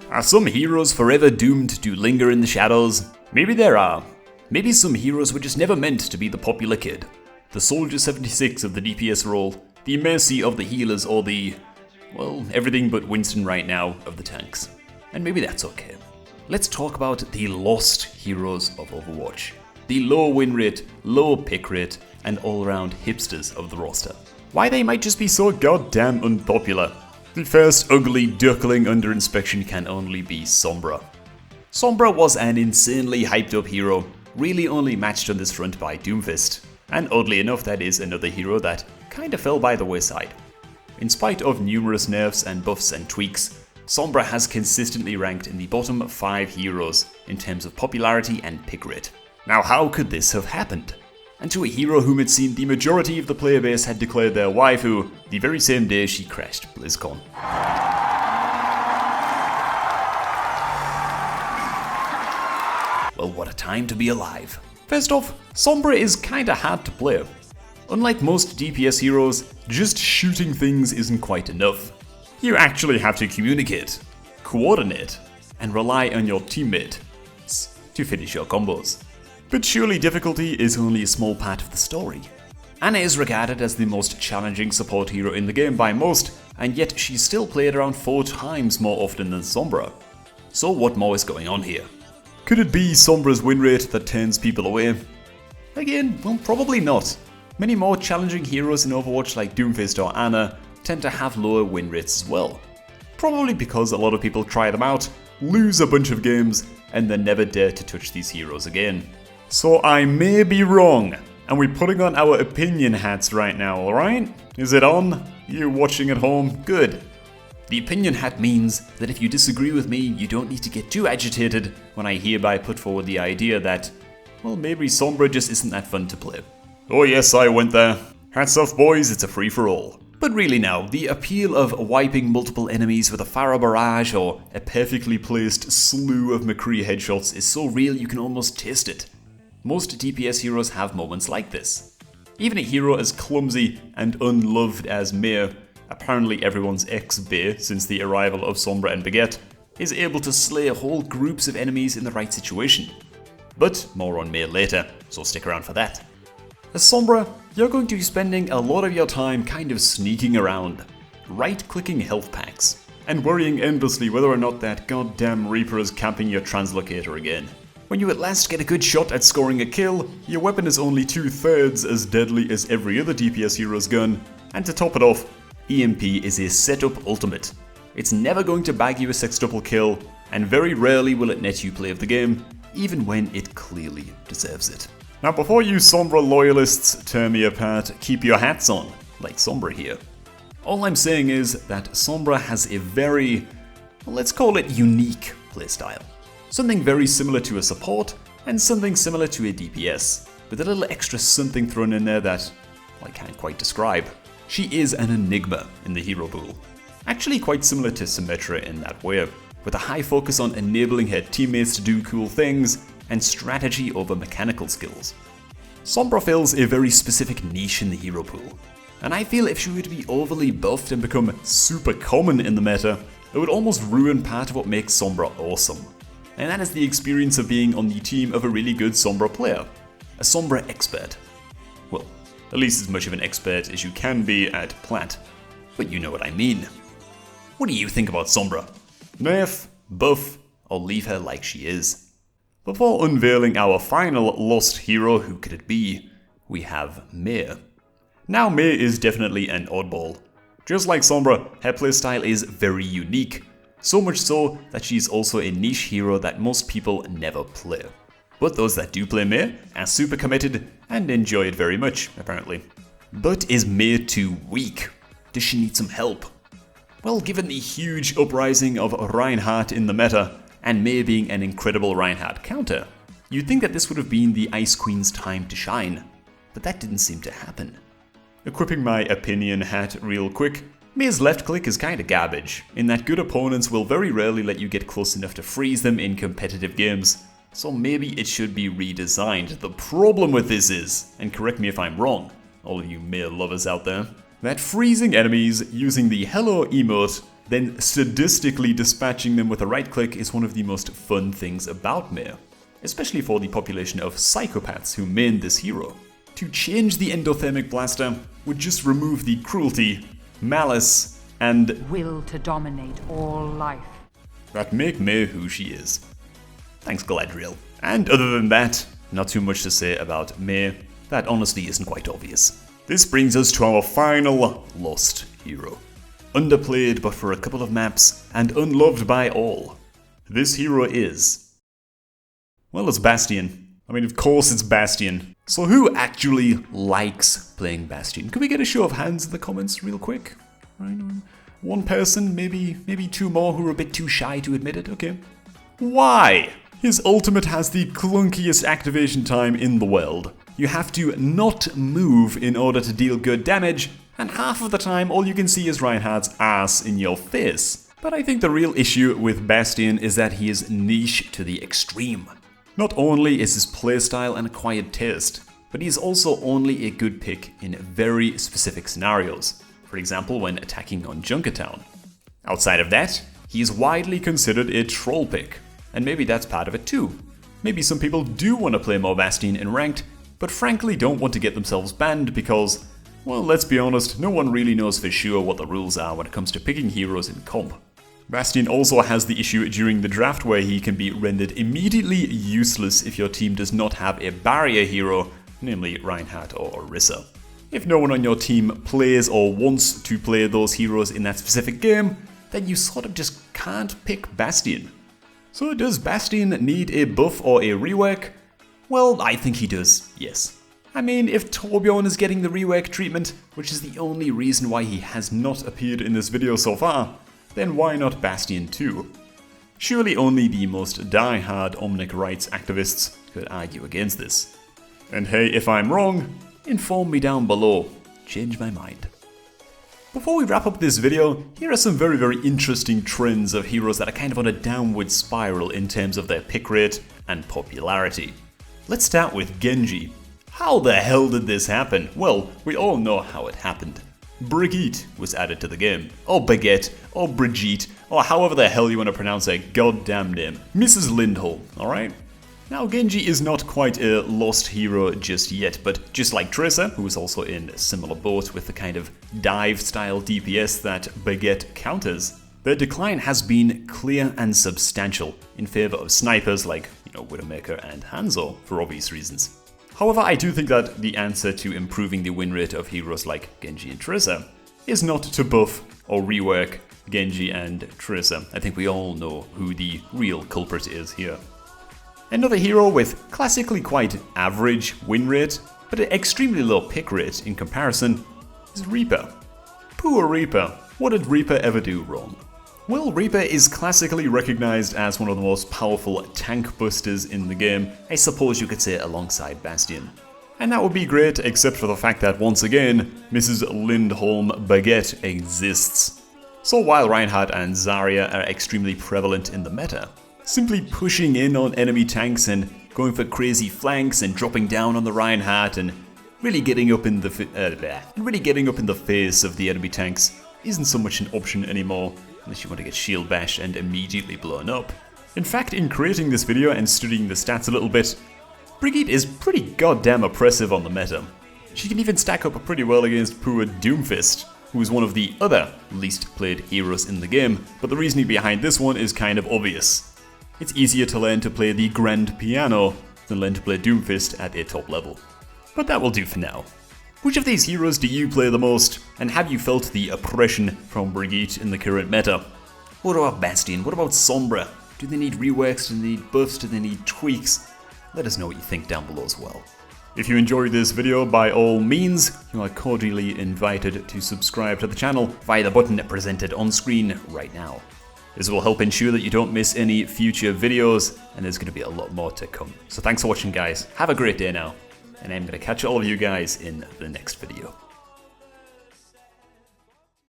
Are some heroes forever doomed to linger in the shadows? Maybe there are. Maybe some heroes were just never meant to be the popular kid. The Soldier 76 of the DPS role, the Mercy of the healers, or the, well, everything but Winston right now of the tanks. And maybe that's okay. Let's talk about the lost heroes of Overwatch. The low win rate, low pick rate, and all-around hipsters of the roster. Why they might just be so goddamn unpopular. The first ugly duckling under inspection can only be Sombra. Sombra was an insanely hyped up hero, really only matched on this front by Doomfist. And oddly enough, that is another hero that kinda fell by the wayside. In spite of numerous nerfs and buffs and tweaks, Sombra has consistently ranked in the bottom 5 heroes in terms of popularity and pick rate. Now how could this have happened? And to a hero whom it seemed the majority of the player base had declared their waifu the very same day she crashed BlizzCon. Well, what a time to be alive. First off, Sombra is kinda hard to play. Unlike most DPS heroes, just shooting things isn't quite enough. You actually have to communicate, coordinate, and rely on your teammates to finish your combos. But surely difficulty is only a small part of the story. Ana is regarded as the most challenging support hero in the game by most, and yet she's still played around 4 times more often than Sombra. So what more is going on here? Could it be Sombra's win rate that turns people away? Again, well, probably not. Many more challenging heroes in Overwatch like Doomfist or Ana tend to have lower win rates as well. Probably because a lot of people try them out, lose a bunch of games, and then never dare to touch these heroes again. So I may be wrong, and we're putting on our opinion hats right now, alright? Is it on? You watching at home? Good. The opinion hat means that if you disagree with me, you don't need to get too agitated when I hereby put forward the idea that, well, maybe Sombra just isn't that fun to play. Oh yes, I went there. Hats off boys, it's a free-for-all. But really now, the appeal of wiping multiple enemies with a Pharah barrage or a perfectly placed slew of McCree headshots is so real you can almost taste it. Most DPS heroes have moments like this. Even a hero as clumsy and unloved as Mei, apparently everyone's ex-Bae since the arrival of Sombra and Baguette, is able to slay whole groups of enemies in the right situation. But more on Mei later, so stick around for that. As Sombra, you're going to be spending a lot of your time kind of sneaking around, right-clicking health packs, and worrying endlessly whether or not that goddamn Reaper is camping your translocator again. When you at last get a good shot at scoring a kill, your weapon is only 2/3 as deadly as every other DPS hero's gun, and to top it off, EMP is a setup ultimate. It's never going to bag you a sextuple kill, and very rarely will it net you play of the game, even when it clearly deserves it. Now before you Sombra loyalists tear me apart, keep your hats on, like Sombra here. All I'm saying is that Sombra has a very, well, let's call it unique playstyle. Something very similar to a support, and something similar to a DPS, with a little extra something thrown in there that, well, I can't quite describe. She is an enigma in the hero pool. Actually quite similar to Symmetra in that way, with a high focus on enabling her teammates to do cool things, and strategy over mechanical skills. Sombra fills a very specific niche in the hero pool, and I feel if she were to be overly buffed and become super common in the meta, it would almost ruin part of what makes Sombra awesome. And that is the experience of being on the team of a really good Sombra player. A Sombra expert. Well, at least as much of an expert as you can be at plat, but you know what I mean. What do you think about Sombra? Nerf, buff, or leave her like she is? Before unveiling our final lost hero, who could it be? We have Mei. Now Mei is definitely an oddball. Just like Sombra, her playstyle is very unique. So much so that she's also a niche hero that most people never play. But those that do play Mei are super committed and enjoy it very much, apparently. But is Mei too weak? Does she need some help? Well, given the huge uprising of Reinhardt in the meta, and Mei being an incredible Reinhardt counter, you'd think that this would have been the Ice Queen's time to shine. But that didn't seem to happen. Equipping my opinion hat real quick, Mei's left click is kinda garbage, in that good opponents will very rarely let you get close enough to freeze them in competitive games, so maybe it should be redesigned. The problem with this is, and correct me if I'm wrong, all of you Mei lovers out there, that freezing enemies using the hello emote, then sadistically dispatching them with a right click is one of the most fun things about Mei, especially for the population of psychopaths who main this hero. To change the endothermic blaster would just remove the cruelty, malice, and will to dominate all life that make Mei who she is. Thanks, Galadriel. And other than that, not too much to say about Mei. That honestly isn't quite obvious. This brings us to our final lost hero. Underplayed but for a couple of maps, and unloved by all. This hero is... well, it's Bastian. I mean, of course it's Bastian. So who actually likes playing Bastian? Can we get a show of hands in the comments real quick? Right, one person, maybe two more who are a bit too shy to admit it, okay. Why? His ultimate has the clunkiest activation time in the world. You have to not move in order to deal good damage, and half of the time all you can see is Reinhardt's ass in your face. But I think the real issue with Bastian is that he is niche to the extreme. Not only is his playstyle an acquired taste, but he is also only a good pick in very specific scenarios. For example, when attacking on Junkertown. Outside of that, he is widely considered a troll pick, and maybe that's part of it too. Maybe some people do want to play more Bastian in ranked, but frankly don't want to get themselves banned because, well, let's be honest, no one really knows for sure what the rules are when it comes to picking heroes in comp. Bastian also has the issue during the draft where he can be rendered immediately useless if your team does not have a barrier hero, namely Reinhardt or Orisa. If no one on your team plays or wants to play those heroes in that specific game, then you sort of just can't pick Bastian. So does Bastian need a buff or a rework? Well, I think he does, yes. I mean, if Torbjorn is getting the rework treatment, which is the only reason why he has not appeared in this video so far, then why not Bastian too? Surely only the most die-hard Omnic rights activists could argue against this. And hey, if I'm wrong, inform me down below. Change my mind. Before we wrap up this video, here are some very interesting trends of heroes that are kind of on a downward spiral in terms of their pick rate and popularity. Let's start with Genji. How the hell did this happen? Well, we all know how it happened. Brigitte was added to the game, or Baguette, or Brigitte, or however the hell you want to pronounce her goddamn name. Mrs. Lindholm, alright? Now Genji is not quite a lost hero just yet, but just like Tracer, who is also in a similar boat with the kind of dive-style DPS that Baguette counters, their decline has been clear and substantial in favor of snipers like, Widowmaker and Hanzo, for obvious reasons. However, I do think that the answer to improving the win rate of heroes like Genji and Tracer is not to buff or rework Genji and Tracer. I think we all know who the real culprit is here. Another hero with classically quite average win rate, but an extremely low pick rate in comparison, is Reaper. Poor Reaper. What did Reaper ever do wrong? Well, Reaper is classically recognized as one of the most powerful tank busters in the game, I suppose you could say alongside Bastian. And that would be great except for the fact that once again, Mrs. Lindholm Baguette exists. So while Reinhardt and Zarya are extremely prevalent in the meta, simply pushing in on enemy tanks and going for crazy flanks and dropping down on the Reinhardt and really getting up in the face of the enemy tanks isn't so much an option anymore. Unless you want to get shield bashed and immediately blown up. In fact, in creating this video and studying the stats a little bit, Brigitte is pretty goddamn oppressive on the meta. She can even stack up pretty well against poor Doomfist, who is one of the other least played heroes in the game, but the reasoning behind this one is kind of obvious. It's easier to learn to play the grand piano than learn to play Doomfist at a top level. But that will do for now. Which of these heroes do you play the most, and have you felt the oppression from Brigitte in the current meta? What about Bastian? What about Sombra? Do they need reworks? Do they need buffs? Do they need tweaks? Let us know what you think down below as well. If you enjoyed this video, by all means, you are cordially invited to subscribe to the channel via the button presented on screen right now. This will help ensure that you don't miss any future videos, and there's going to be a lot more to come. So thanks for watching, guys. Have a great day now. And I'm going to catch all of you guys in the next video.